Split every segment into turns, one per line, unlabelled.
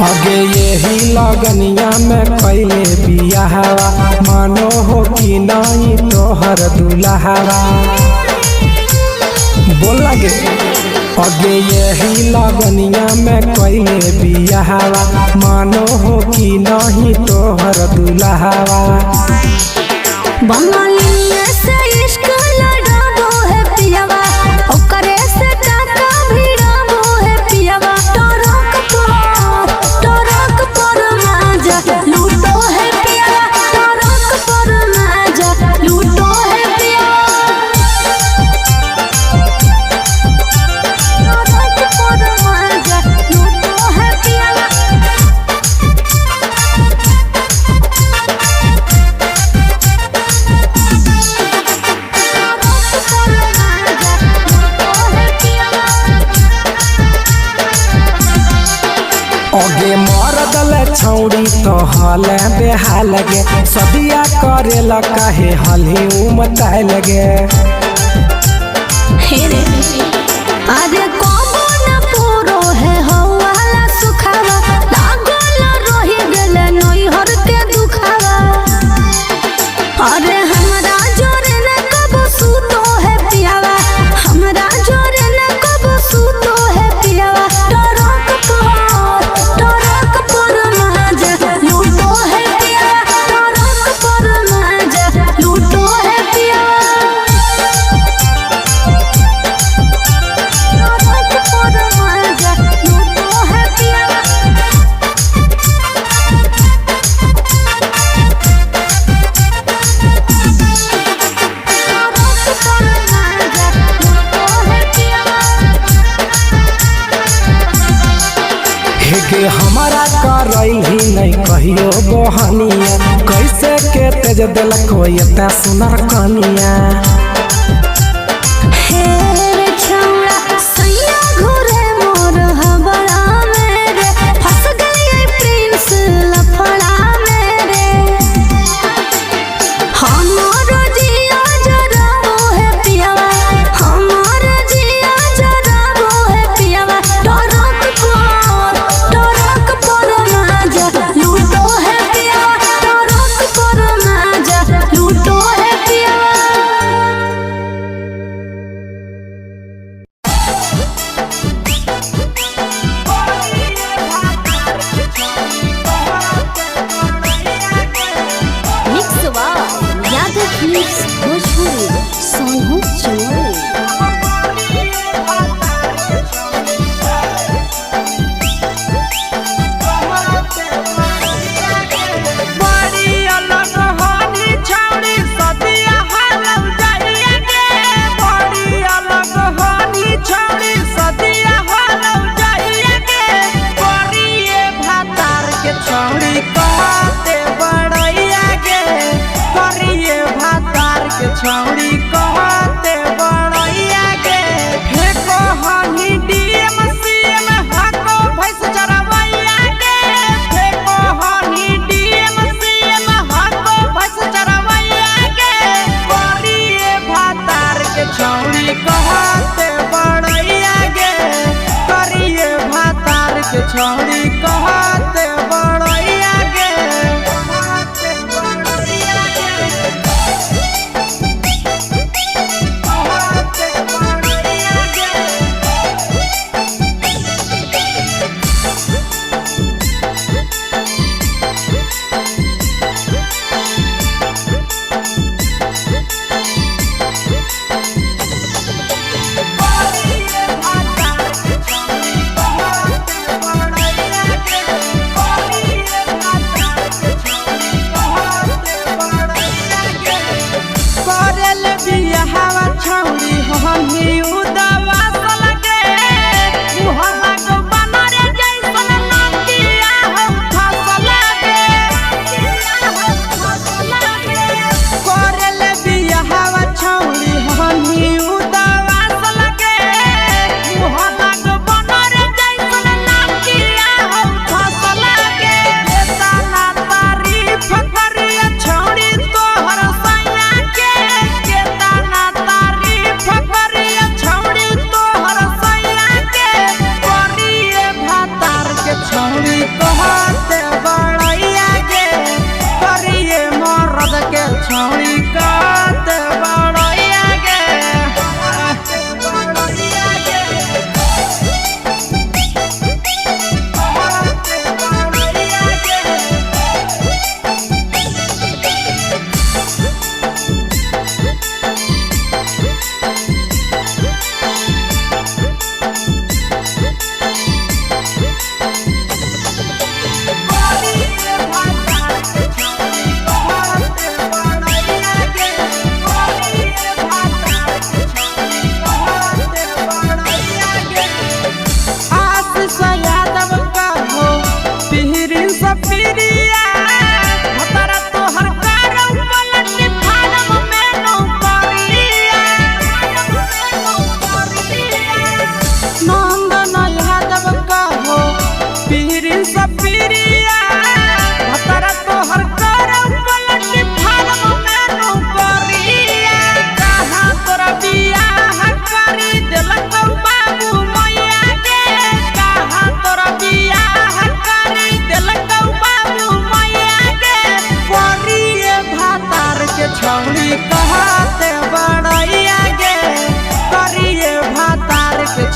आगे यही लगनिया में कैले बियाहवा मानो हो कि नहीं तोहर दुल्हवा बोल लगे। आगे यही लगनिया में कैले बियाहवा मानो हो कि नहीं तोहर दुल्हवा।
बंगालिया से इश्क लड़ाबो है पियावा ओकरे से काका भिड़ाबो है पियावा। टरक पर माजा लूटो है पियावा टरक पर माजा लूटो है पियावा। टरक पर माजा लूटो है पियावा।
आगे मरदल छौड़ी तो हले बेहाल लगे सदिया करे काहे हली उमताए लगे।
अरे कबो न पूरो है हवाला सुखावा लागल रही गेले नैहर के दुखावा। अरे हमरा जोरे न कबो सूतो है पियावा हमरा जोरे न कबो सूतो है पियावा। टरक पर माजा लूटो है पियावा टरक पर माजा लूटो है पियावा।
हेगे हमारा करैली नहीं कहियो बहनिया कैसे के तेज दिलक एता सुनर कनिया।
छौड़ी कहते बड़ैया के फेको हनी डीएम सीएम हाको भैंस चरवैया के फेको हनी डीएम सीएम हाको भैंस चरवैया के करिए भातार के छौड़ी कहते बड़ैया के करिए भातार के छौड़ी कहते बड़ैया के।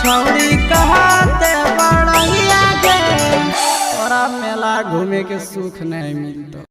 छौड़ी कहते बड़ैया गे तोरा मेला घूमे के सुख नहीं मिलतो।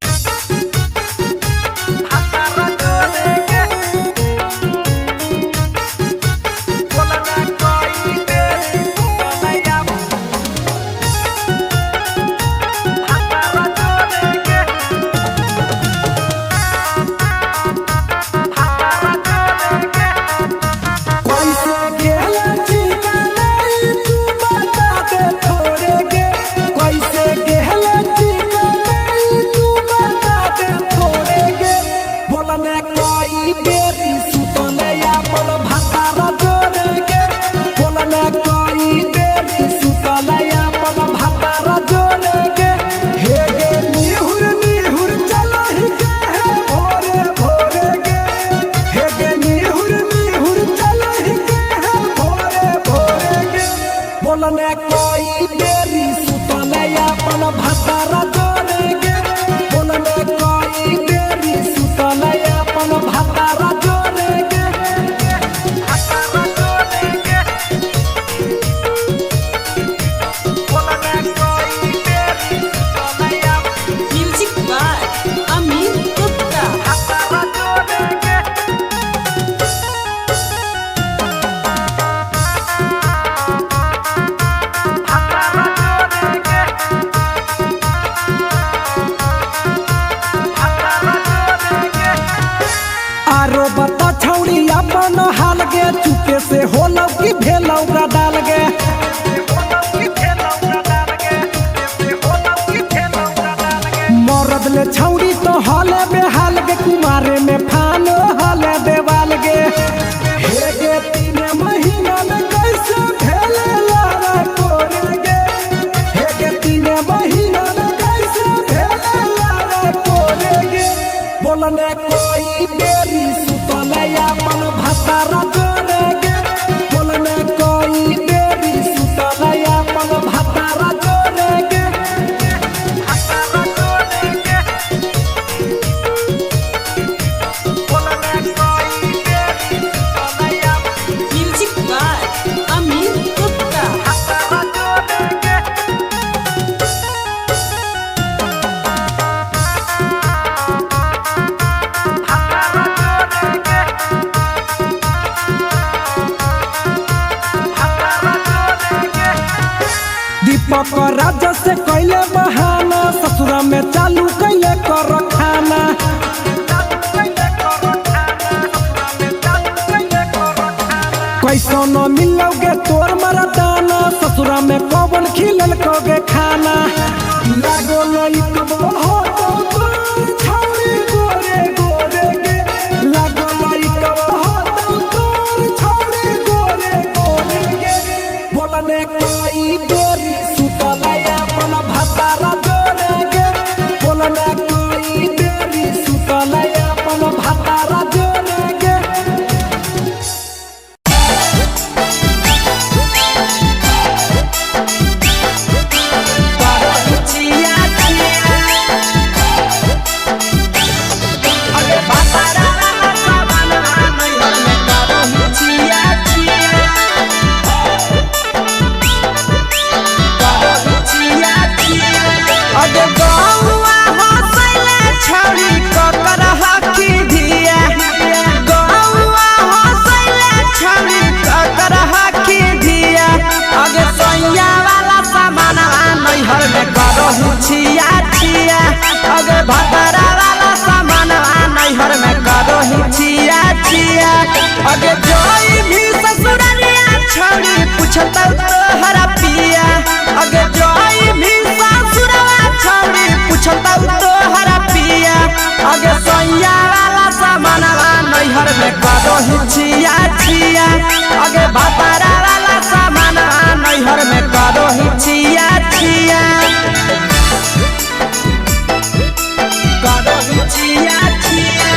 बोलने कोई बेरी सुतले अपन भतारा जोड़े गे, बोलने कोई बेरी सुतले अपन भतारा जोड़े गे, भतारा जोड़े गे, बोलने कोई बेरी सुतले अपन
म्यूजिक बाय अमित गुप्ता।
भतारा जोड़े गे। आरो बता छौड़ी अपन हाल गे, चुपे से होलौ कि भेलौ डाल गे, मरद ले छौड़ी तो हाले बेहाल गे, कुमारे में फान हाले देवाल गे, हे गे 3 महीना में कैसे भेले लारा कोरे गे, हे गे 3 महीना में कैसे भेले लारा कोरे गे, बोलने कोई बेरी सुतले अपन भतारा जोड़े गे, बोलने कोई बेरी सुतले अपन भतारा जोड़े गे, भतारा जोड़े गे, बोलने कोई बेरी सुतले अपन
म्यूजिक बाय अमित गुप्ता।
भतारा जोड़े गे। दीपक राजा से कैले बहाना, ससुरा में चालू कैले कर खाना, कैसो न मिलोगे तोर मरदाना, ससुरा में कौन खिलल कोगे खाना, लागो लई कब हो तो तोर छौरी गोरे गोरे गे, लागो लई कब हो तो तोर छौरी गोरे गोरे गे, बोलने कोई बेरी सुतले अपन भतारा जोड़े गे, बोलने कोई बेरी सुतले अपन भतारा जोड़े गे।
छिया छिया अगे भतरा वाला सामान नैहर में करो ही छिया छिया, अगे जोई भी ससुरालिया छौड़ी पूछता तोहरा पिया, अगे जोई भी ससुरवा छौड़ी पूछता तोहरा पिया, अगे सैया वाला सामान नैहर में करो ही छिया छिया, अगे भतरा वाला सामान नैहर में करो ही छिया छिया, करो ही छिया छिया।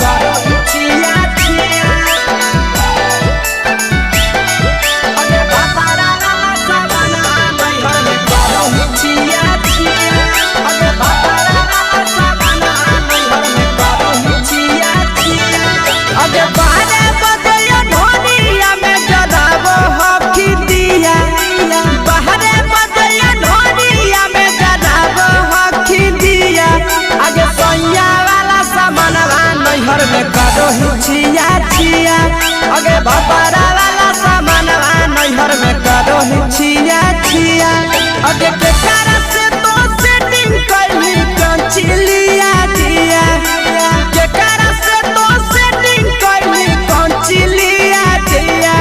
करो ही छिया छिया। अगे भतरा वाला सामान नैहर में करो ही छिया छिया, अगे भतरा वाला सामान नैहर में नैहर में करो ही छिया छिया अगे भतरा वाला सामानवा नैहर में करो ही छिया छिया अगे के कारण से तो सेटिंग करली कंचिलिया दिया के कारण से तो सेटिंग करली कंचिलिया दिया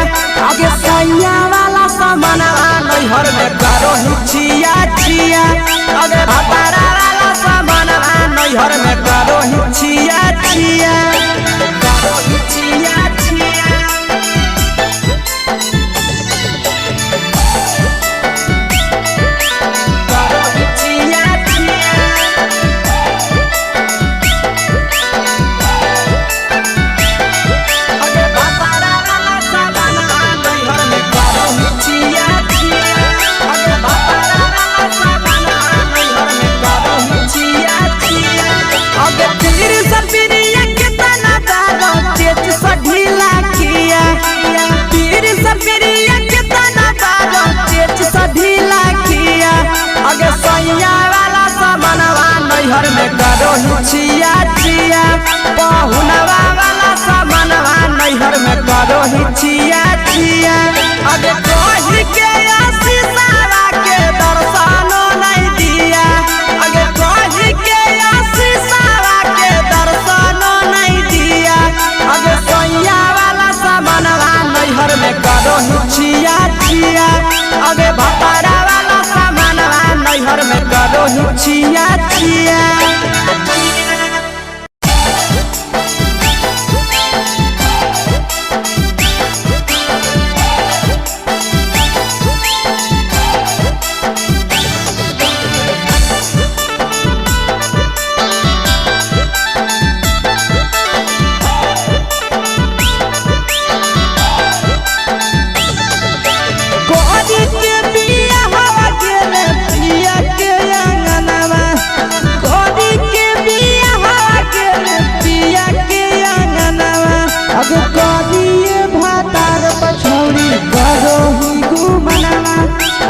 अगे सैया वाला सामानवा नैहर में करो ही छिया छिया अगे भतरा वाला सामानवा नैहर में करो ही छिया छिया करो ही छिया छिया करो ही छिया छिया अगे भतरा वाला सामानवा नैहर में करो ही छिया छिया अगे भतरा वाला सामानवा नैहर में करो ही छिया छिया अगे तीर सपिरिया कितना दारो तेज सढीला किया तीर सपिरिया कितना दारो तेज सढीला किया अगे सैया वाला सामानवा नैहर में करो ही छिया छिया पहुनवा वाला सामानवा नैहर में करो ही छिया छिया अगे कोही के आशीषावा के दर्शनो नहीं दिया अगे कोही के आशीषावा के दर्शनो नहीं दिया अगे सैया वाला सामानवा नैहर में करो ही छिया छिया अगे भतरा वाला सामानवा नैहर में करो ही छिया छिया कोरी के बिया हवा गेले पिया के अंगनवा कोरी के बिया हवा गेले पिया के अंगनवा अब कोरिए भातार पछौड़ी करो ही घुमनवा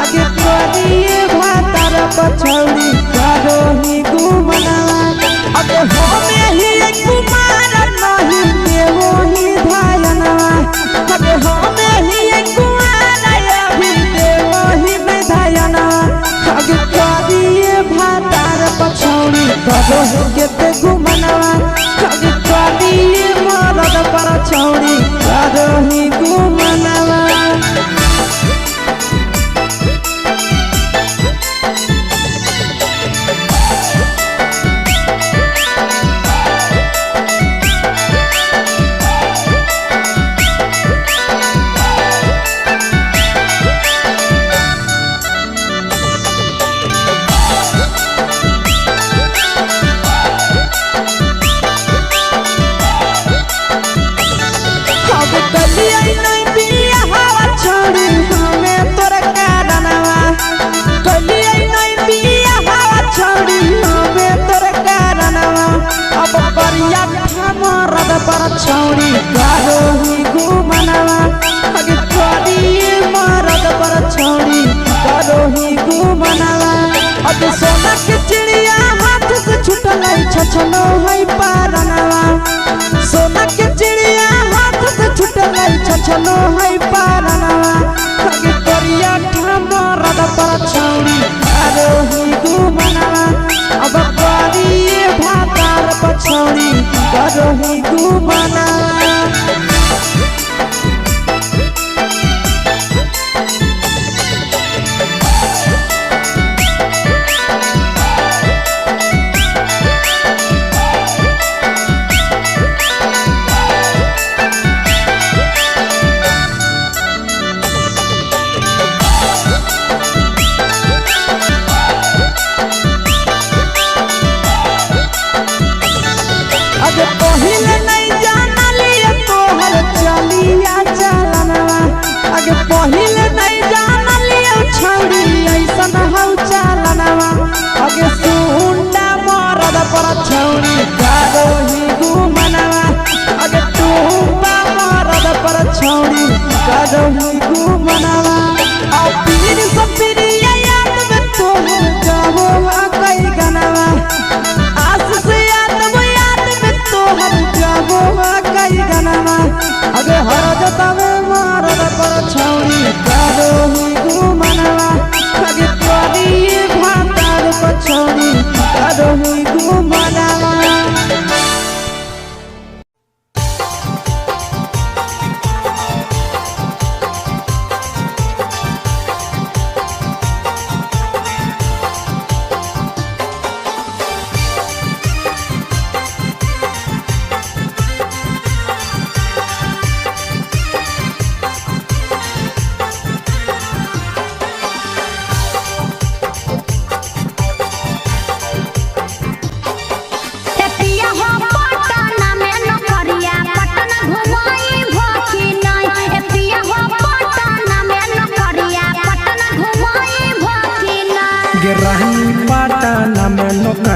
अगे कोरिए भातार पछौड़ी करो ही घुमनवा अगे होमे ही कुमार नहीं देवो ही धायनवा अगे होमे ही कुमार अभी देवो ही धायनवा अगे कोरिए भातार पछौड़ी करो ही केते घुमनवा अगे कोरिए मरद पर छौड़ी करो ही घुमनवा अब कलिया नहीं बिया हवा छोड़ी हमें तोर कारणवा कलिया नहीं बिया हवा छोड़ी हमें तोर कारणवा अब करिया मरद पर छौड़ी करो ही घुमनवा अगे करिए मरद पर छौड़ी करो ही घुमनवा अब सोना के चिड़िया हाथ से छूटल छछनो है पारनवा सोना के चिड़िया हाथ से छूटल छछनो है पारनवा अगे करिया मरद पर छौड़ी करो ही घुमनवा अब करिए भातार पछौड़ी करो ही घुमनवा अगे पहिले नहीं जानलिए तोहर चलिया चलनवा अगे पहिले नहीं जानलिए छौड़ी ऐसन हौ चलनवा अगे सुंडा मरद पर छौड़ी करो ही घुमनवा अगे टूपा मरद पर छौड़ी करो ही घुमनवा अब पीर सब पीरिया याद में तोहर जाहो कई गनवा आस से याद में तोहर जाहो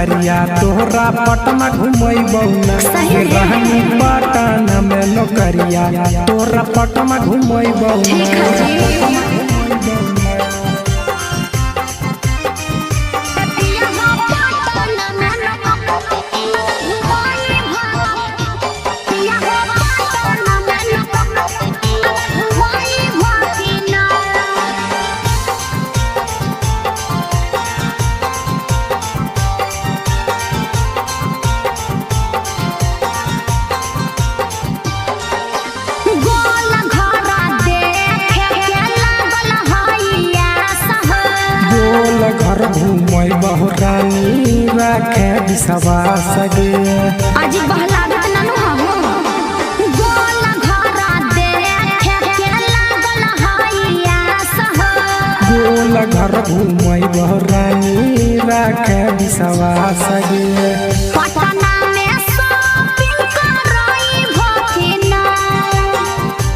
नौकरिया तोहरा पटना घुमैबौ ना
सही में।
रहनी पटना में नौकरिया तोहरा पटना घुमैबौ
ठीक है जी।
घर घूमै बहुरानी राखे विश्वास गे
आज बहलागत नानू हो गोल घरा देखे के लागल हइया सह
गोल घर घूमै बहुरानी राखे विश्वास गे
पटना में शॉपिंग करई भकिना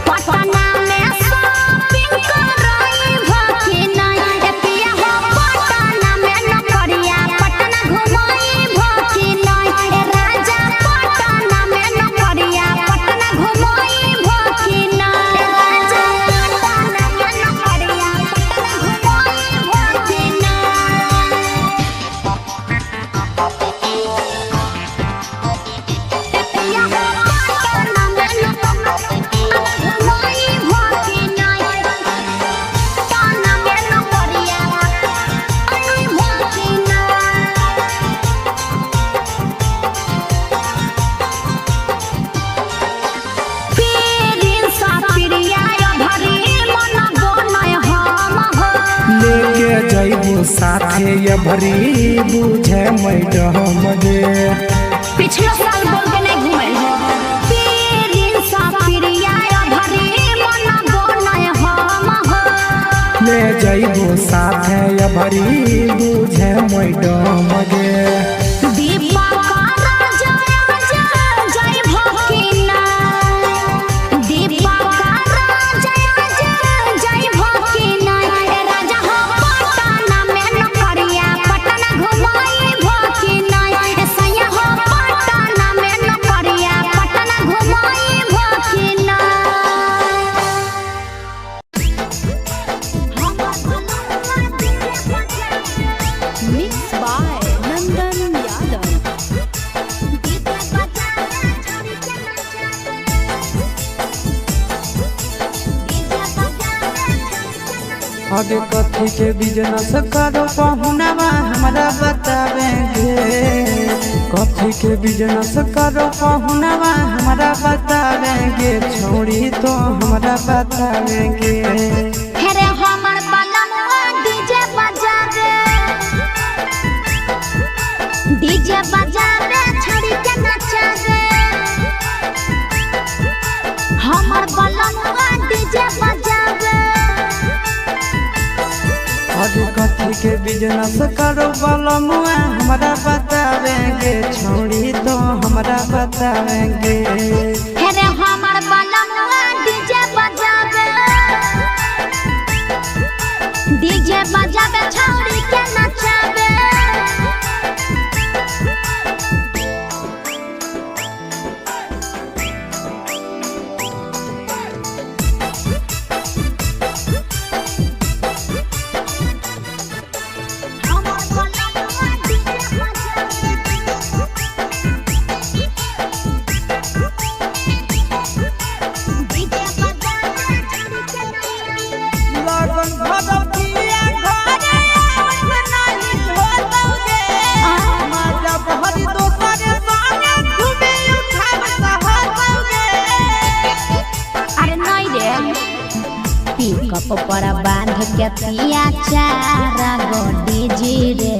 पटना में शॉपिंग करई भकिना ए पिया हो पटना में नौकरिया पटना घुमई भकिना ए राजा पटना में नौकरिया पटना घुमई भकिना ए राजा पटना में नौकरिया पटना घुमई भकिना
लेके जइबो साथे ये भरी बुझे मैडम गे
पिछला साल बोल के नहीं घुमल हो पीरिन सा पिरिया भरी मन बोनय हम हो
ले जइबो साथे ये भरी बुझे मैडम गे
दीपा का राजा जय भकिना दीपा का राजा जय भकिना ए राजा हो पटना में नौकरिया पटना घुमई भकिना ए सैया हो पटना में नौकरिया Patna घुमई भकिना
Mixed by Nandan Yadav.
आगे कथी के बिजनेस करो पहुनवा हमरा बतावेंगे कथी के बिजनेस करो पहुनवा हमरा बतावेंगे छोड़ी तो हमरा बतावेंगे
हेरे हमर बलमवा डीजे बजावे छड़ी के नचावे हमर बलमवा डीजे बजावे
आगे कथी के बिजनेस करो बलमुआ हमरा बतावेंगे छोड़ी तो हमरा बतावेंगे
हेरे हमर बलमवा डीजे बजावे छड़ी के नचावे
लगन भगवतिया घरे नहीं होतौगे माता बहरी दोसरे संगे घूमे उठाव सहतौगे
अरे नहीं रे पिकअप पर बांध के पिया चारा गोडी जी रे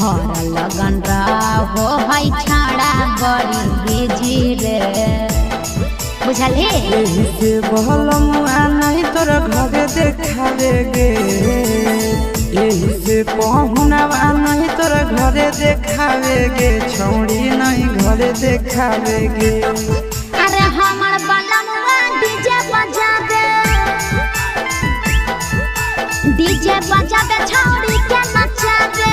भर लगन रहो है छाड़ा बड़ी बीजी रे बुझल हे
एही से बहलमुआ नहीं तोर घरे देखावेगे एही से पहुनवा नहीं तोर घरे देखावेगे छौड़ी नहीं घरे देखावेगे
अरे हमर बलमुआ डीजे बजावे छौड़ी के नचावे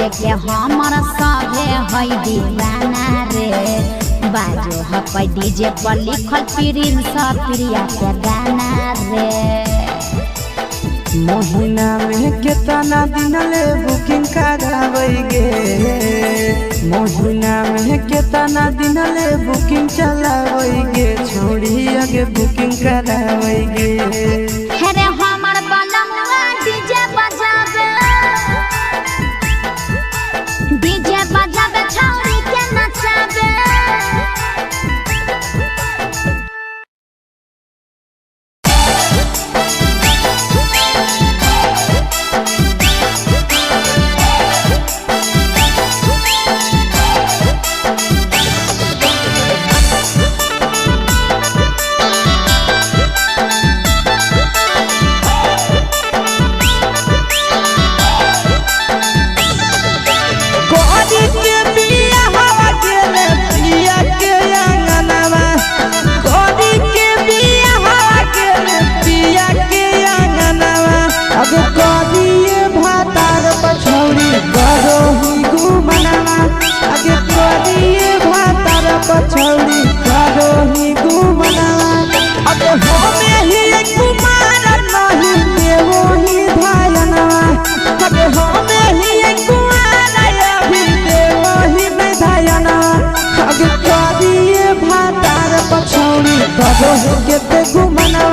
देखे हमर सभे है दीवाना रे बाजो हपै डीजे पर लिखल प्रिंस प्रिया के गाना रे।
महीना में कितना दिन ले बुकिंग करावेगे, महीना में कितना दिन ले बुकिंग चलावेगे, छोड़ी आगे बुकिंग करावेगे।
हेरे हमर बनवा डीजे बजावे छौरी के नचावे।
छौड़ी करो ही घूमना अब होमे ही कुमार नहीं देवो ही भायना, अब होमे ही कुमार अभी देवो ही भायना। अब करिए भातार पछौड़ी करो ही केते घूमना,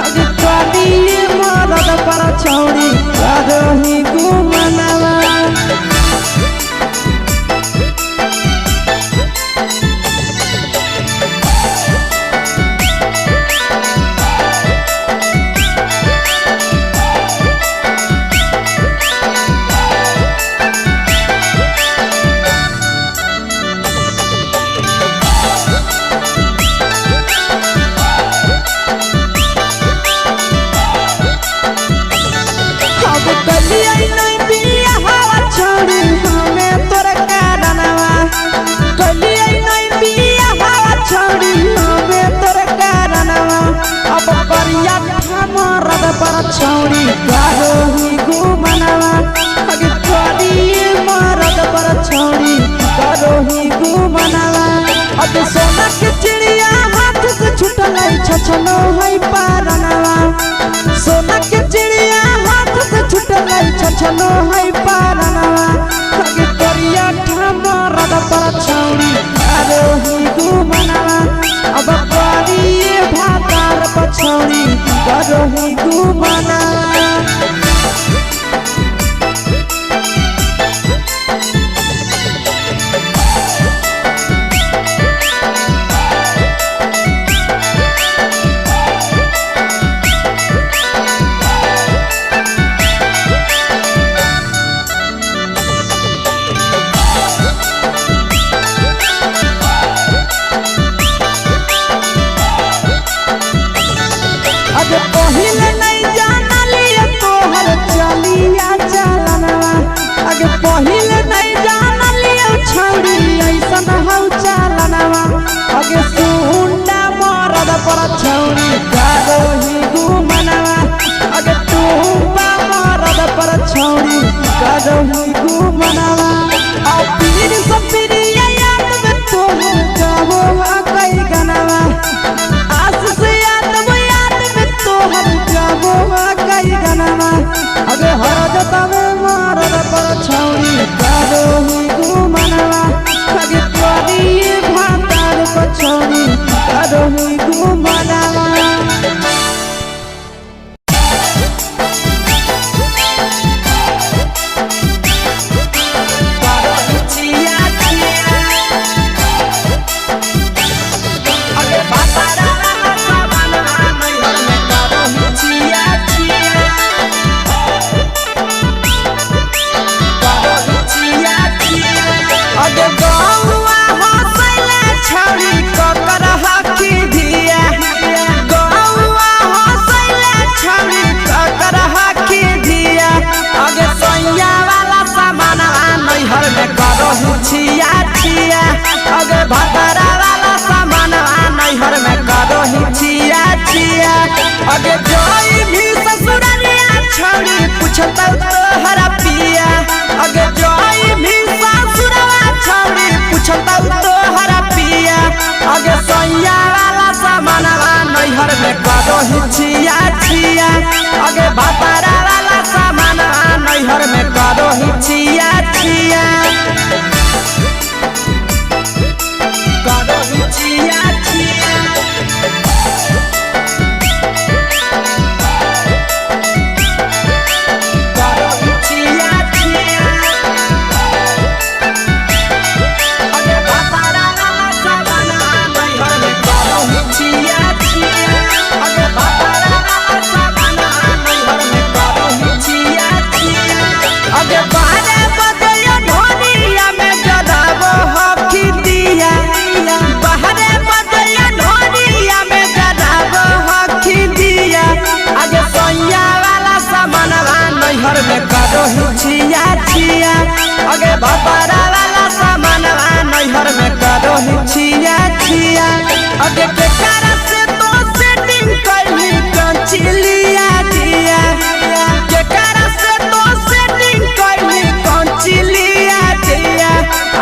अब करिए मरद पर छौड़ी करो ही घूमना। छौड़ी करो ही घूमना, अगे करिए मरद पर छौड़ी करो ही घूमना। अब सोना के चिड़िया हाथ से छूटल छछनो है पारनवा, सोना के चिड़िया हाथ से छूटल छछनो है पारनवा। अगे करिया मरद पर छौड़ी करो ही घूमना, अब करिए भातार पर छौड़ी करो ही घूमना। अगे पहिले नहीं जानलिए तोहर चलिया चलनवा, अगे पहिले नहीं जानलिए छौड़ी ऐसन हौ चलनवा। अगे सुंडा मरद पर छौड़ी करो ही घूमनवा, अगे टूपा मरद पर छौड़ी करो ही घूमनवा। और पीर सब पीरिया याद में तोहर जाबो कई गनवा, आस से तोहर जाबो कई गनवा। अगे हरजता में मरद पर छौड़ी करो ही घूमनवा, अगे करिए भातार पर छौड़ी करो ही घूमनवा। अगे भतरा वाला सामान नैहर में करो ही छिया छिया। अगे जोई भी ससुरलिया छौड़ी पूछता तोहरा पिया, अगे जोई बेचतौ तोहर पिया अगे सैया वाला सामानवा नैहर में करो ही छिया छिया अगे भतारा वाला सामानवा नैहर में करो ही छिया छिया करो ही छिया छिया करो ही छिया छिया अगे भतारा वाला सामानवा नैहर में करो ही छिया छिया अगे भतारा वाला सामानवा नैहर में करो ही छिया छिया अगे बारे बदया ढोलिया में जलावो हकी दिया बाहरे बदया ढोलिया में जलावो हकी दिया अगे सैया वाला सामानवा नैहर में करो ही छिया छिया अगे भतारा वाला सामानवा नैहर में करो ही छिया छिया अगे केकरा से तो सेटिंग करनी कंचिलिया दिया केकरा से तो सेटिंग करनी कंचिलिया दिया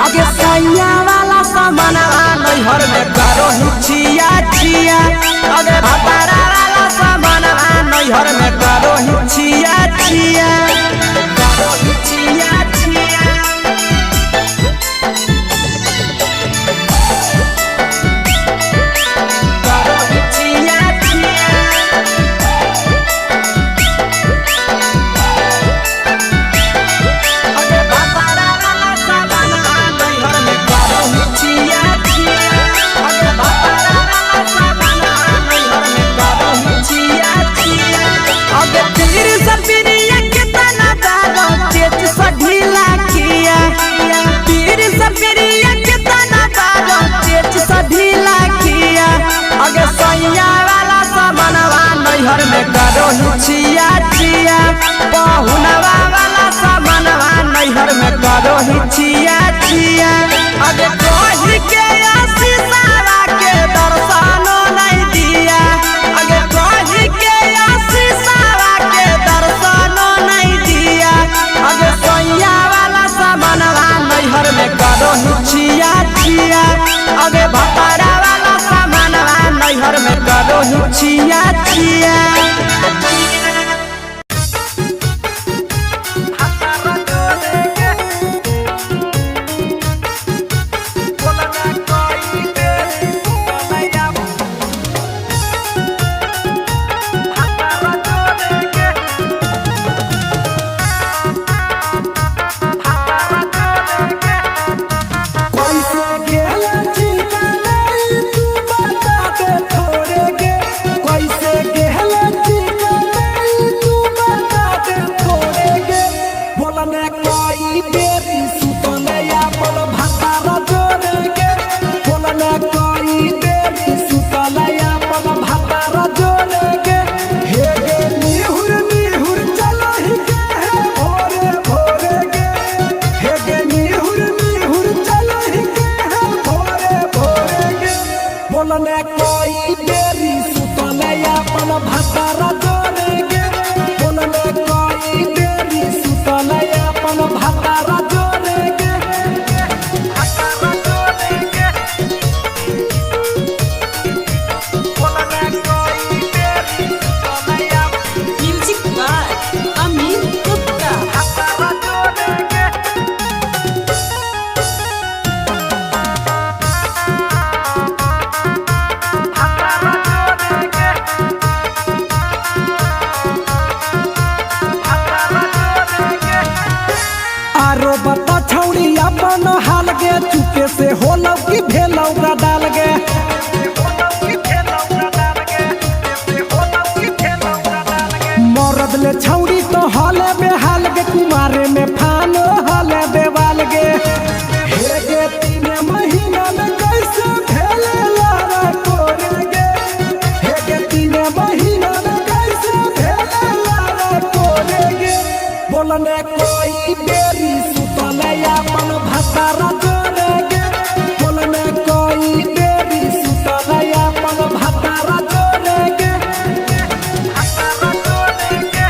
अगे सैया वाला सामानवा नैहर में करो ही छिया छिया अगे भतारा वाला सामानवा नैहर में करो ही छिया छिया करो ही छिया छिया करो ही छिया छिया अगे भतारा वाला सामानवा नैहर में करो ही छिया छिया अगे भतारा वाला सामानवा नैहर में करो ही छिया छिया अगे तीर सपिरिया कितना दारो चेच सढीला किया तीर सपिरिया कितना दारो चेच सढीला किया अगे सैया वाला सामानवा नैहर में करो ही छिया छिया पहुनवा वाला सामानवा नैहर में करो ही छिया छिया अगे कोही के आशीषावा के दर्शनो नहीं दिया अगे कोही के आशीषावा के दर्शनो नहीं दिया अगे सैया वाला सामानवा नैहर में करो ही छिया छिया अगे भतारा वाला सामानवा नैहर में करो ही छिया छिया
कैसे गेला चिकनाई तू बता दे थोड़े गे कैसे गेला चिकनाई तू बता दे थोड़े गे बोलने कोई बेरी सुतनया बोल भतारा जोड़े गे बोलने कोई बेरी सुतनया बोल भतारा जोड़े गे हे गे निहुर निहुर चलो ही के है भोरे भोरे गे हे गे निहुर निहुर चलो ही के है भोरे भोरे गे बोलने कोई बेरी सुतनया बोल भतारा जोड़े गे बोलने कोई बेरी सुतनया बोल भतारा जोड़े गे भतारा जोड़े गे बोलने कोई बेरी सुतनया
म्यूजिक बाय अमित गुप्ता
भतारा जोड़े गे आरो बता छौड़ी अपन हाल गे चुपे से होलौ कि भेलौ का डाल गे मरद ले छौड़ी तो हले बेहाल गे कुमारे में फानो हले देवाल गे हे गे 3 महीना में कैसे भेले लारा कोरे गे हे गे 3 महीना में कैसे भेले लारा कोरे गे बोलने कोई बेरी सुतनया अपन भतारा जोड़े गे बोलने कोई बेरी सुतनया अपन भतारा जोड़े गे भतारा जोड़े गे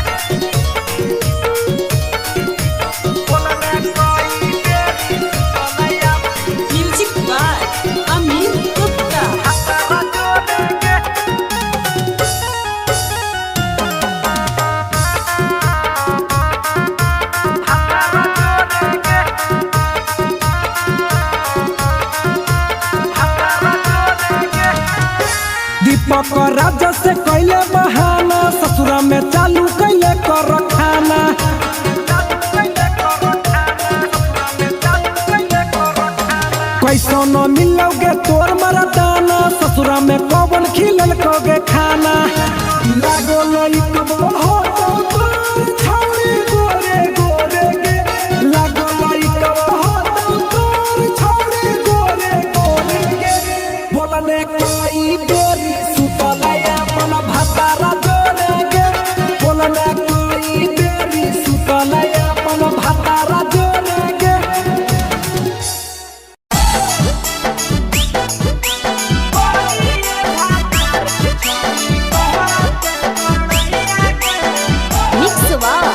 राजा से कैले बहाना ससुरा में चालू कैले कर खाना कैसो न मिलोगे तोर मरदाना ससुरा में कौन खिलल कोगे खाना लागो लइक हो छौरी गोरे गोरे गे लागो लइक हो छौरी गोरे गोरे गे बोलने कोई गोरी सुतलया मन भतारा जोरे गे बोलने कोई गोरी सुतलया मन भतारा जोरे गे
mix by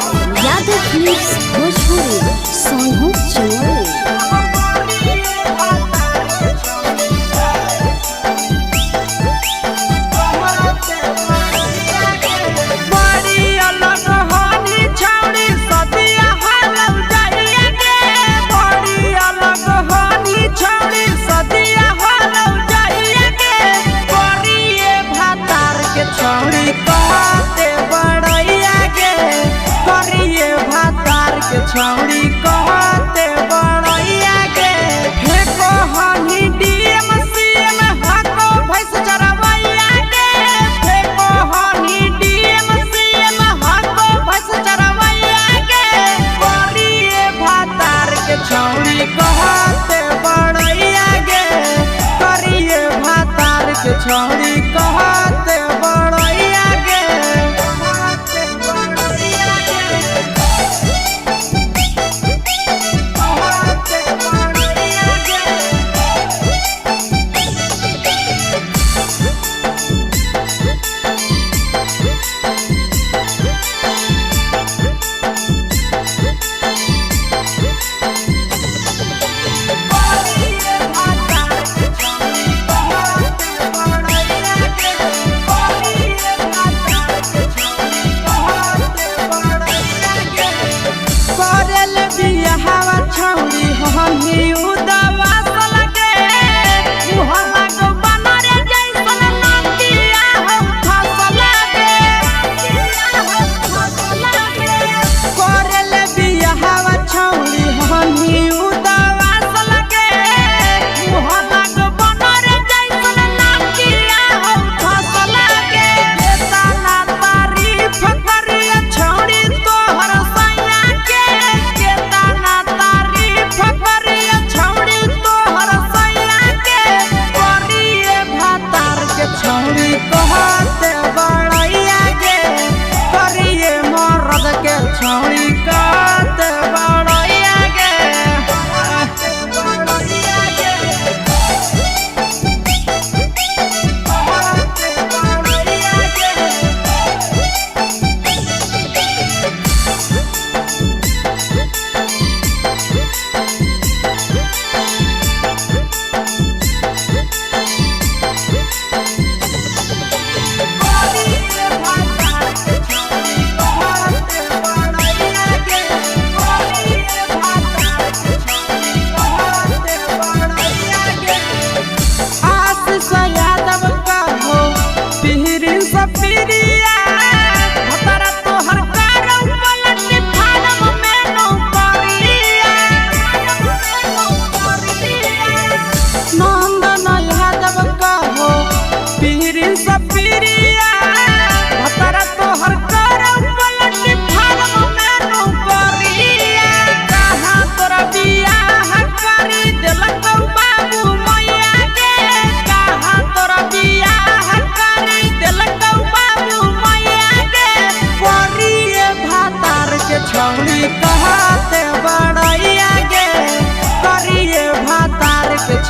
Yadav Films Bhojpuri Sonu चोरी
छौड़ी कहते बड़ैया के फेको हनी डीएम सीएम हको भैंस चरवैया के फेको हनी डीएम सीएम हको भैंस चरवैया के करिए भातार के छौड़ी कहते बड़ैया के करिए भातार के छौड़ी कहते बड़ैया के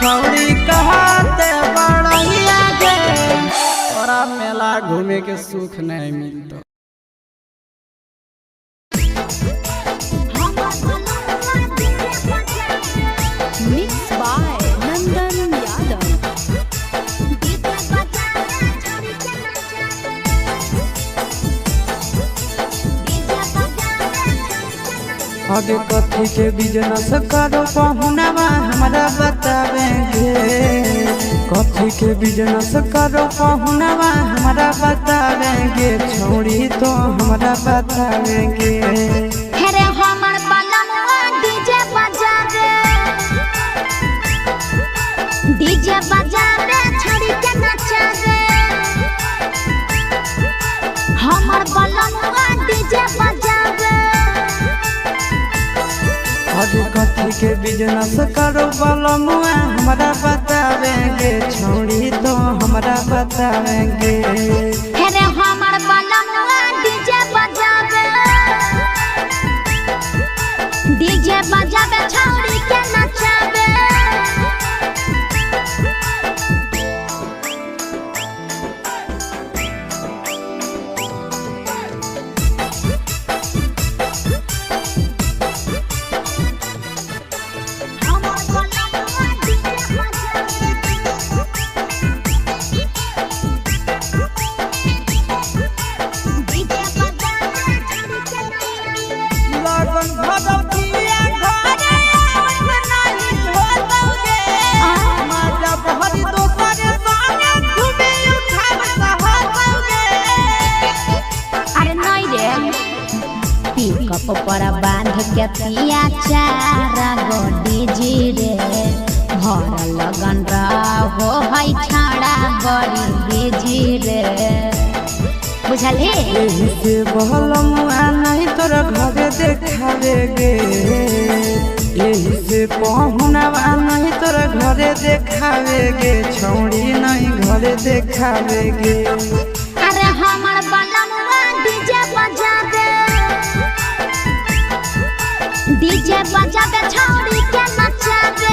छौड़ी कहते बड़ैया गे तोरा मेला घूमे के सुख नहीं मिलतो।
मिक्स बाय नंदन यादव।
आगे कथी के बिजनेस करो पहुनवा हमरा बतावेंगे कथी के बिजनेस करो पहुनवा हमारा बतावेंगे छोड़ी तो हमारा बतावेंगे
हेरे हमर बलमुआ डीजे बजावे छड़ी के नचावे हमर बलमुआ डीजे बजावे
अरे कथी के बिजनेस करो बलमुआ हमारा बतावेंगे छोड़ी तो हमारा बतावेंगे
हेरे हमर बलमुआ डीजे बजावे छड़ी के नचावे
पर बांध के पिया चारा गोडी जी रे भर लगन रहो है छाड़ा बड़ी बीजी रे बुझली
यही से बलमुआ नहीं तोरा घरे देखावेगे यही से पहुनवा नहीं तोरा घरे देखावेगे छोड़ी नहीं घरे देखावेगे
अरे हमर बलमुआ डीजे बजावे छड़ी के नचावे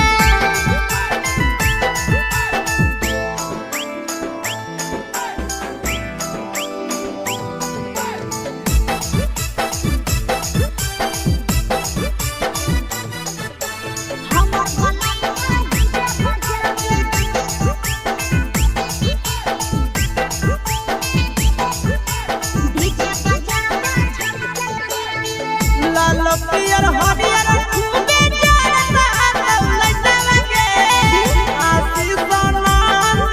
लाल पियर हरियर खूबे जरता दौलतवगे आशीष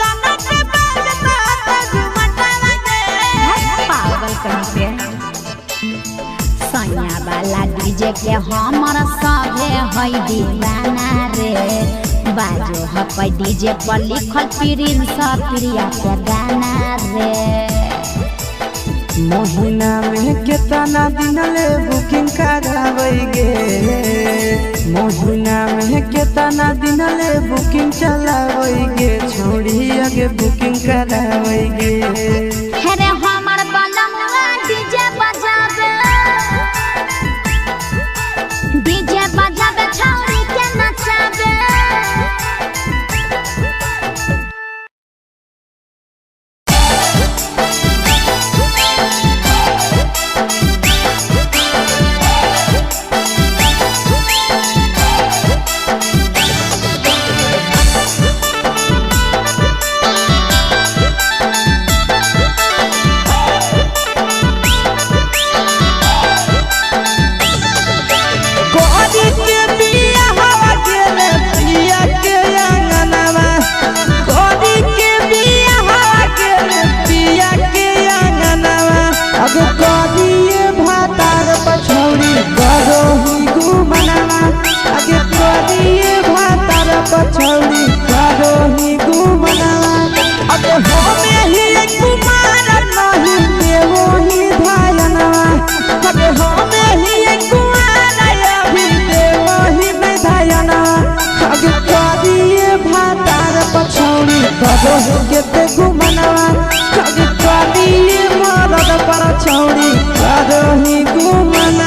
नंदन के बजता झुमटवगे
पागल कहीं पे सैया वाला डीजे के हमर सभे है दीवाना रे बाजो है डीजे पर लिखल प्रिंस प्रिया के गाना रे
महीना में कितना दिन ले बुकिंग करावेगे महीना में कितना दिन ले बुकिंग चलावेगे छोड़ी आगे बुकिंग करावेगे
हेरे हमर बलमुआ डीजे बजावे छड़ी के नचावे
पछौड़ी करो ही घुमना अब हमें ही कुमार नहीं देवो ही धायना अब हमें ही कुमार अभी देवो ही नहीं धायना अब करिए भातार पछौड़ी करो ही के घुमना अब करिए मरद पर छौड़ी करो ही घुमना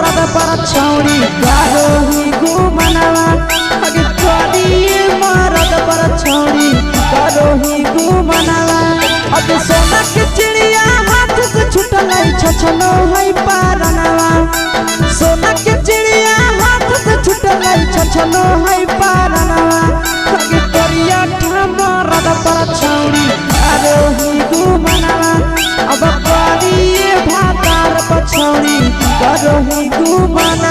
मरद पर छौड़ी करोही घुमनवा अगे करिए मरद पर छौड़ी करोही घुमनवा अगे सोना के चिड़िया हाथ से छुटल छछनो है पारनवा सोना के चिड़िया हाथ से छुटल छछनो है पारनवा अगे करिया मरद पर छौड़ी करोही घुमनवा अब करिए भातार पछौड़ी करोही घुमनवा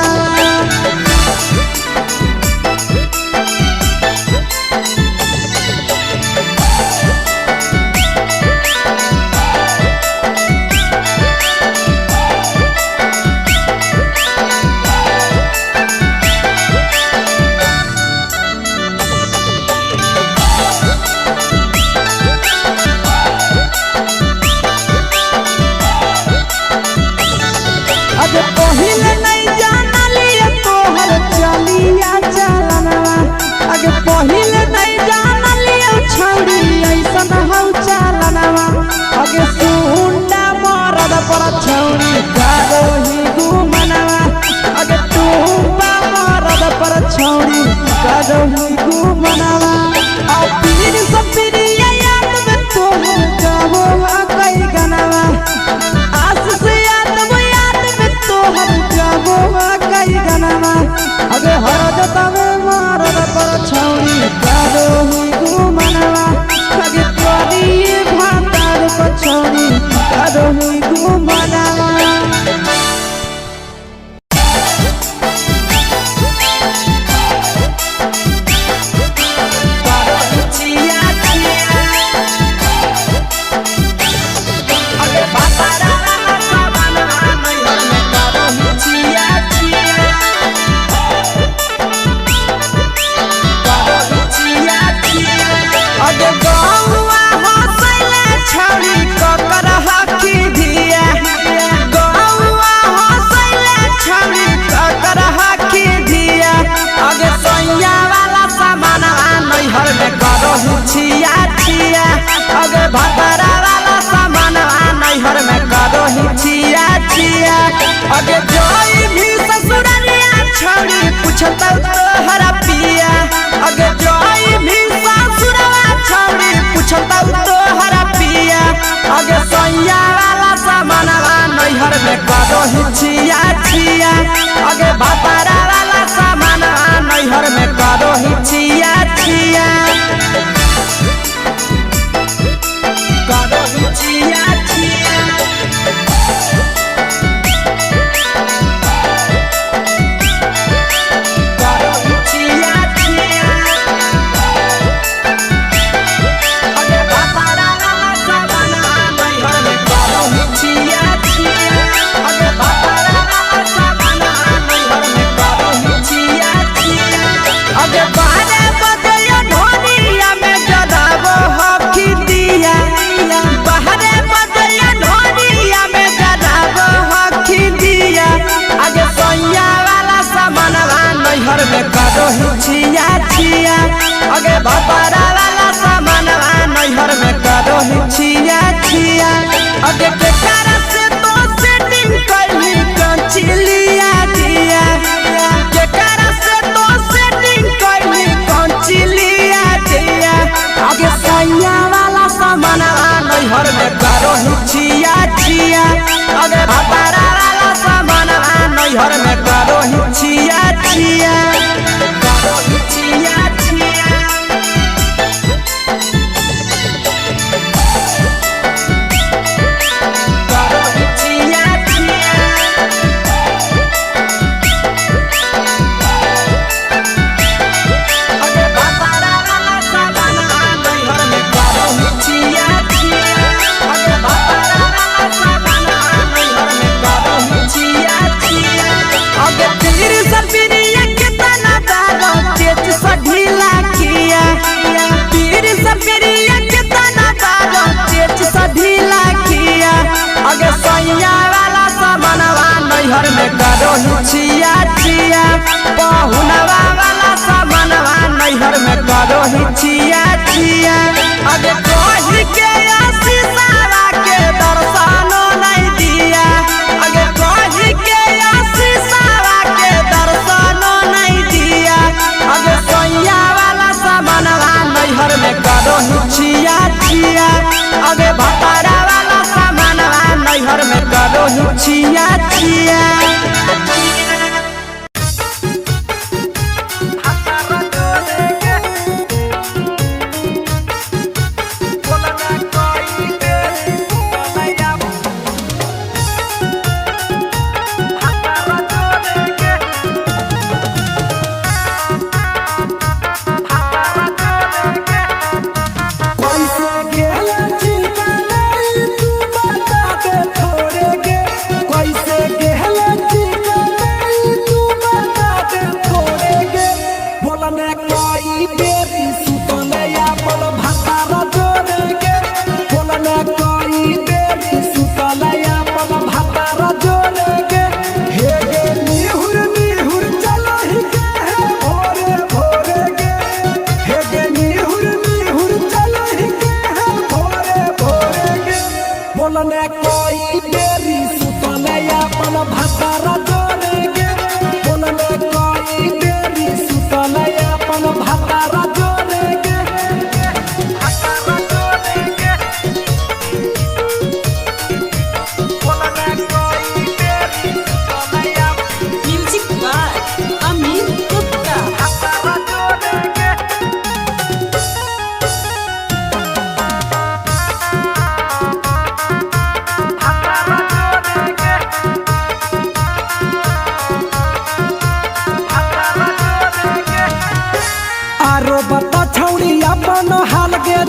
अगे पहिले नहीं जानलिए तोहर चलिया चलनवा अगे पहिले नहीं जानलिए छौड़ी ऐसन हौ चलनवा अगे सुंडा मरद पर छौड़ी करोही घुमनवा अगे टूपा मरद पर छौड़ी करोही घुमनवा आ पीर सब पीरिया याद में तोहर जाबो कई गनवा आस से तोहर जाबो कई गनवा अगे हर जतवे मरद पर छौड़ी करोही घुमनवा अगे करिए भातार पर छौड़ी करोही घुमनवा छिया छिया अगे भतरा वाला सामान नैहर में करोही छिया छिया अगे जोई भी ससुरलिया छौड़ी पूछता तोहरा पिया अगे जोई भी ससुरवा छौड़ी पूछता तोहरा पिया अगे सैया वाला सामान नैहर में करोही छिया छिया अगे भतरा वाला सामान नैहर में करोही छिया छिया करोही छिया छिया करोही छिया छिया अगे भतरा वाला सामान नैहर में करोही छिया छिया अगे भतरा वाला सामान नैहर में करोही छिया छिया अगे बारे बदलिया ढोनिया में जलाबो हकी दिया बाहरे बदलिया ढोनिया में जलाबो हकी दिया आगे सैया वाला सामान नैहर में करोही छिया छिया आगे भतरा वाला सामान नैहर में करोही छिया छिया आगे केकरा से तो सेटिंग करली कंचिलिया दिया केकरा से तो सेटिंग करली कंचिलिया दिया आगे सैया वाला सामान नैहर में करोही छिया छिया आगे भतरा वाला सामान नैहर में करोही छिया छिया करोही छिया छिया करोही छिया छिया अगे भतरा वाला सामान नैहर में करोही छिया छिया अगे भतरा वाला सामान नैहर में करोही छिया छिया अगे तीर सपिरिया कितना दारो तेज सढीला किया तीर सपिरिया कितना दारो तेज सढीला किया अगे सैया वाला सामान नैहर में करोही छिया छिया पहुनवा वाला सामान नैहर में करोही छिया छिया अगे कोही के आशीषवा के दर्शनो नहीं दिया अगे कोही के आशीषवा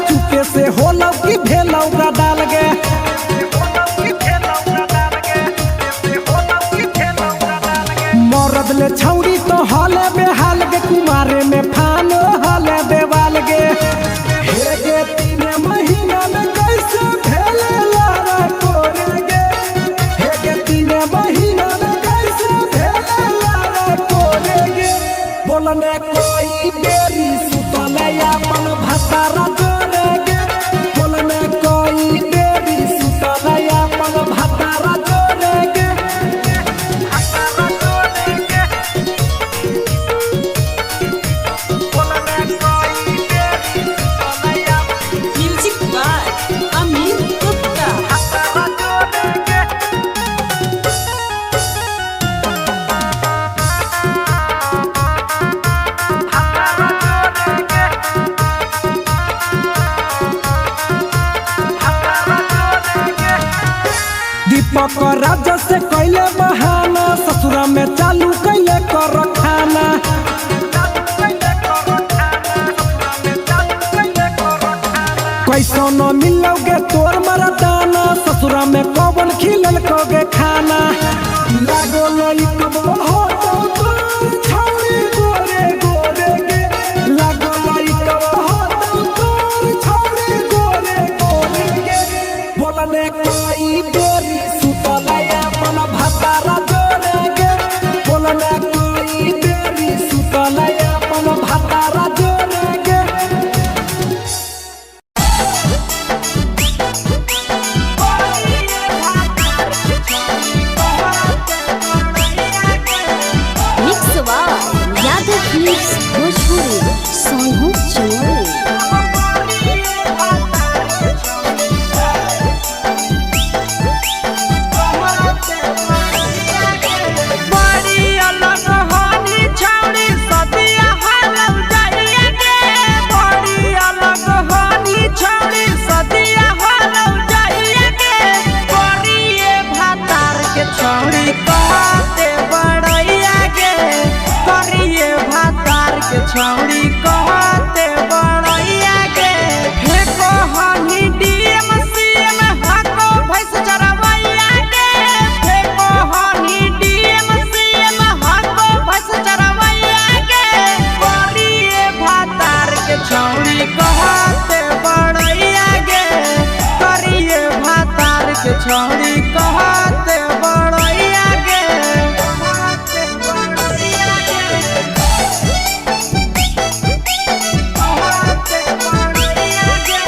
चुके से होलौ की भेलौ का डाल गे मरद ले छौरी तो हले बेहाल गे कुमारे में फानो हले देवाल गे हे गे 3 महीना में कैसे भेले लारा कोरे गे हे गे 3 महीना में कैसे भेले लारा कोरे गे बोलने कोई बेरी सुतले अपन भतारा जोरे गे बोलने कोई बेरी सुतले अपन भतारा जोरे गे
म्यूजिक बाय अमित गुप्ता।
दीपक राजा से कैले बहाना ससुरा में चालू कैले कर खाना कैसो न मिलोगे तोर मरदाना ससुरा में कौन खिलल कोगे खाना लागो लई कब हो तो तोर छौरी गोरे गोरे गे लागो लई कब हो तो तोर छौरी गोरे गोरे गे बोलने कोई बेरी सुतले अपन भतारा जोरे गे बोलने कोई बेरी सुतले अपन भतारा जोरे गे
मिक्स यादव फिल्म्स भोजपुरी सोनू चोरी
बड़ी अलग हानी छौड़ी सदिया हालम जाइए गे बड़ी अलग हानी छौड़ी सदिया हालम जाइए गे करिए भातार के छौड़ी कहते बड़ैया गे करिए भातार के छौड़ी कहते बड़ैया गे हे कहानी डीएम सीएम हाको भैंस चरवैया गे हे कहानी डीएम सीएम हाको भैंस चरवैया गे करिए भातार के छौड़ी कहते बड़ैया गे करिए भातार के छौड़ी कहते बड़ैया गे कहते बड़ैया गे कहते बड़ैया गे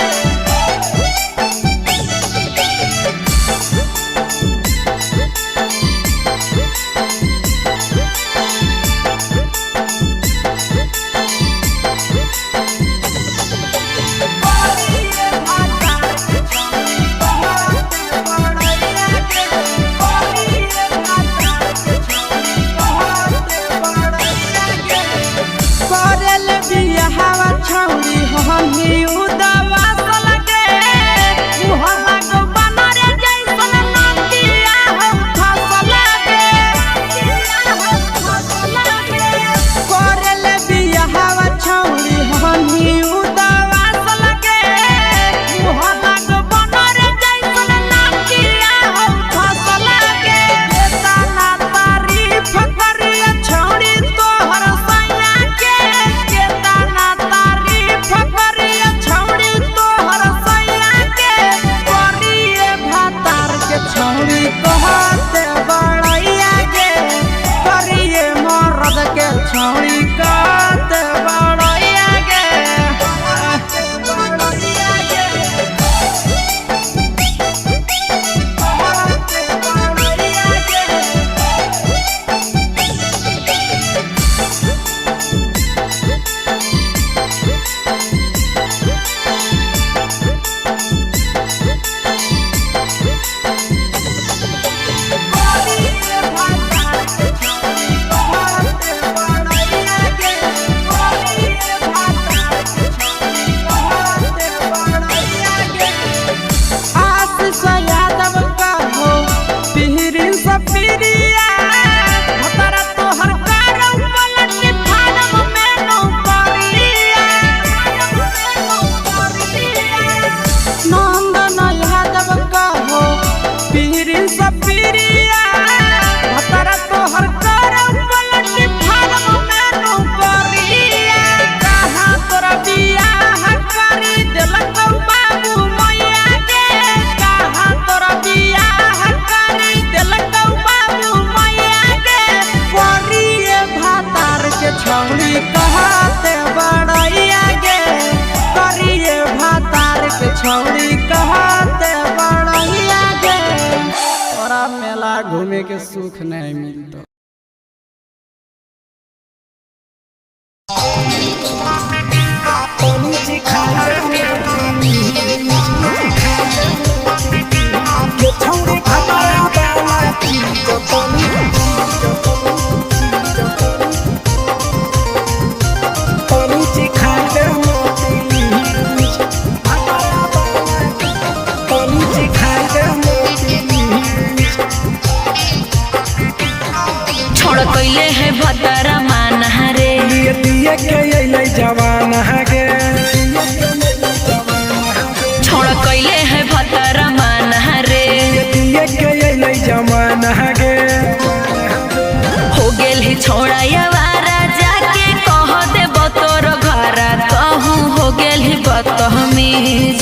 करल बियाहवा छौड़ी हमी उदवा लगे मुहला को बनरे जैसन नदिया हम फसल लगे करल बियाहवा छौड़ी हमी उदवा लगे मुहला को बनरे जैसन नदिया हम फसल लगे तना तारीफ करिए छौड़ी तोहर सैया के केतना तारीफ करिए छौड़ी तोहर सैया के करिए भातार के छौड़ी कहते बड़ैया गे करिए मर्द के छौड़ी कहते बड़ैया गे कहते बड़ैया गे कहते बड़ैया गे करिए भातार के छौड़ी कहते बड़ैया छौड़ी कहते बड़हिया गे
तोरा मेला घूमे के सुख नहीं मिलता।
छोड़ कैले है भतरा मान रे
दिए के अइलै जवान गे
छोड़ कैले है भतरा मान रे
दिए के अइलै जवान गे
हो गेल ही छोड़ा यावारा जाके कह देब तोर घर कहूँ हो गेल ही बदतमीज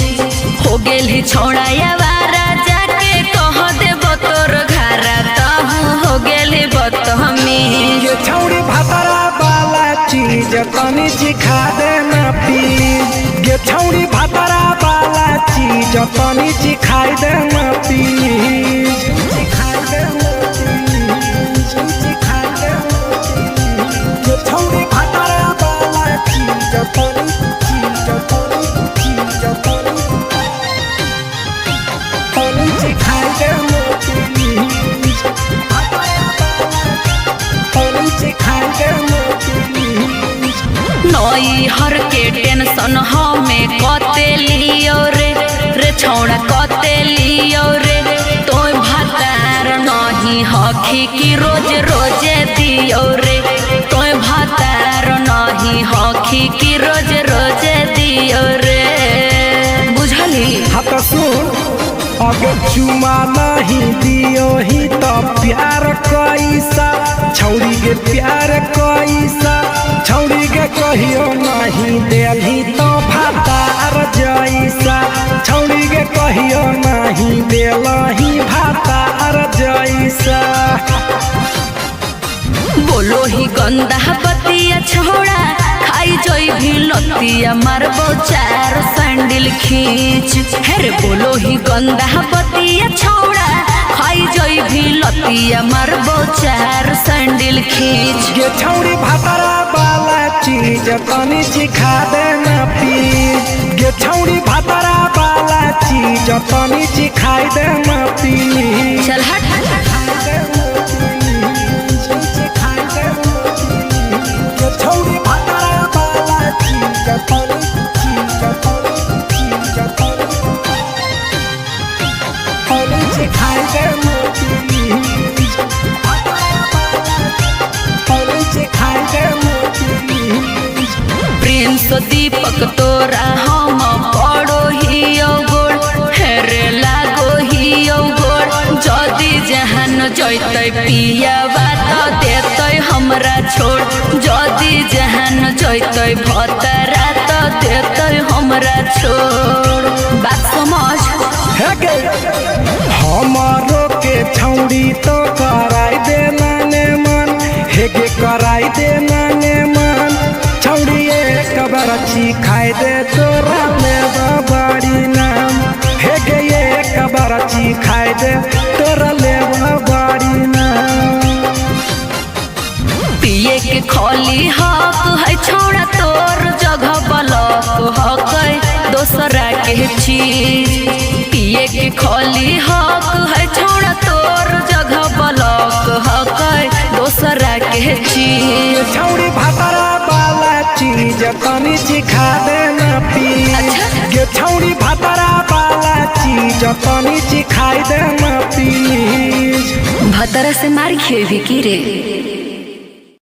हो गेल ही छोड़ा यावारा जाके कह देब तोर घर कहूँ हो गेल ही बदतमीज
ये छौड़ी भतरा वाला चीज तनी सिखा देना प्लीज। ये छौड़ी भतरा वाला चीज तनी सिखाई देना प्लीज। सिखाई देना प्लीज, सिखाई देना प्लीज। ये छौड़ी भतरा वाला चीज तनी सिखाई देना प्लीज। सिखाई देना प्लीज।
नई हर के टेंशन हमें कते लियो रे छौड़ा कते लियो रे तोय भतार नहीं हखी की रोज रोजे दियो रे तोय भतार नहीं हखी की रोज रोजे दियो रे बुझली।
हाँ तो सुन अगर चुमा नहीं दियो ही तो प्यार कैसा छौड़ी के प्यार कैसा छौड़ी के कहियो नहीं देली तो भातार जैसा छौड़ी के कहियो नहीं देलही भातार जैसा।
बोलो ही गंदा बतिया छोड़ा खाई जोई भी लतिया मारबो चार सैंडल खींच हेरे बोलो ही गंदा बतिया छोड़ा खाई जोई भी लतिया मारबो चार सैंडल खींच।
ये छौड़ी भतरा वाला चीज तनी सिखा देना प्लीज। ये छौड़ी भतरा वाला चीज तनी सिखाई देना प्लीज।
चल हट
छौड़ी भतरा वाला चीज तनी सिखाई देना प्लीज। तनी सिखाई देना प्लीज।
प्रिंस दीपक तोरा हम पड़ो ही गोड़ हेरे लागो ही गोड़ जदी जहान जैते पिया बात देते हमरा छोड़ जदी जहान जैते भतरा तो देते हमरा छोड़ बात समझ।
हमारो के छौड़ी तो कराई देना ने मन हेगे कराई देना ने मन छौड़ी एक बार सिखाई दे तोरा लेब बड़ी नाम हेगे एक बार सिखाई दे तोरा लेब बड़ी नाम।
पिए के खोली हक है छोड़ा तोर जगह बलक हक दोसरा के चीज पिए के खोली हक है छोड़ा तोर जगह बलक हक दोसरा के चीज।
छौड़ी भतरा वाला चीज तनी सिखा देना प्लीज। ये छौड़ी भतरा वाला चीज तनी सिखाई देना प्लीज।
भतरा से मार खेबी की रे।